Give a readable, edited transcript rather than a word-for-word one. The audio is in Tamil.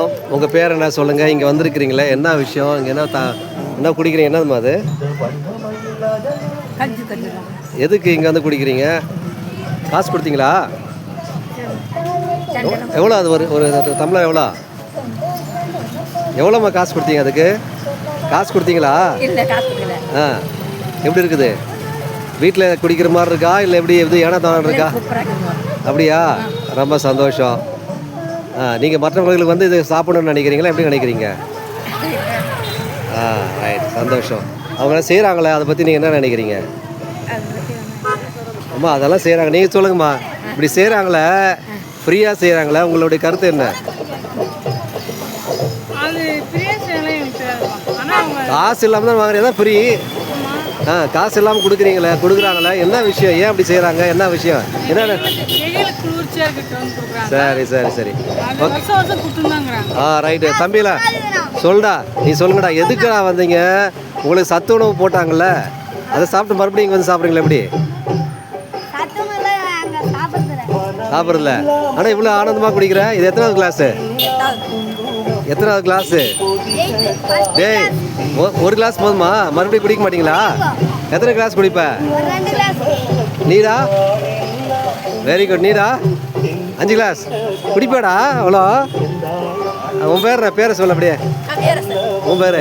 வணக்கம். உங்கள் பேர் என்ன சொல்லுங்கள்? இங்கே வந்திருக்கிறீங்களே, என்ன விஷயம்? இங்கே என்ன குடிக்கிறீங்க? என்னதுமா அது? எதுக்கு இங்கே வந்து குடிக்கிறீங்க? காசு கொடுத்தீங்களா? எவ்வளோ அது? ஒரு டம்ளர் எவ்வளோம்மா காசு கொடுத்தீங்க அதுக்கு? காசு கொடுத்தீங்களா? ஆ, எப்படி இருக்குது? வீட்டில் குடிக்கிற மாதிரி இருக்கா இல்லை எப்படி ஏன்னா தான் இருக்கா? அப்படியா? ரொம்ப சந்தோஷம். நீங்கள் மற்றவங்களுக்கு வந்து இது சாப்பிடணும்னு நினைக்கிறீங்களா? எப்படி நினைக்கிறீங்க? ரைட், சந்தோஷம். அவங்க செய்கிறாங்களே, அதை பற்றி நீங்கள் என்ன நினைக்கிறீங்க? அம்மா அதெல்லாம் செய்கிறாங்க, நீங்கள் சொல்லுங்கம்மா. இப்படி செய்கிறாங்களே, ஃப்ரீயாக செய்கிறாங்களே, உங்களுடைய கருத்து என்ன? காசு இல்லாமல் தான் வாங்குறீங்க, தான் ஃப்ரீ. காசு இல்லாமல் கொடுக்குறாங்களே, என்ன விஷயம்? ஏன் அப்படி செய்கிறாங்க? என்ன விஷயம்? என்ன? சரி சரி சரி, ரைட்டு. தம்பில சொல்டா, நீ சொல்லுங்கடா, எதுக்குடா வந்தீங்க? உங்களுக்கு சத்து உணவு போட்டாங்கல்ல, அதை சாப்பிட்டு மறுபடியும் இங்கே வந்து சாப்பிட்றீங்களா? எப்படி சாப்பிட்றதில்ல? ஆனால் இவ்வளோ ஆனந்தமாக குடிக்கிற. இது எத்தனாவது கிளாஸு? எத்தனாவது கிளாஸு? டேய், ஒரு கிளாஸ் போதுமா? மறுபடியும் குடிக்க மாட்டீங்களா? எத்தனை கிளாஸ் குடிப்ப? நீடா? Very good. நீடா 5 கிளாஸ் குடிப்பாடா? அவ்வளோ? உன் பேரை சொல்ல அப்படியே. உன் பேர்?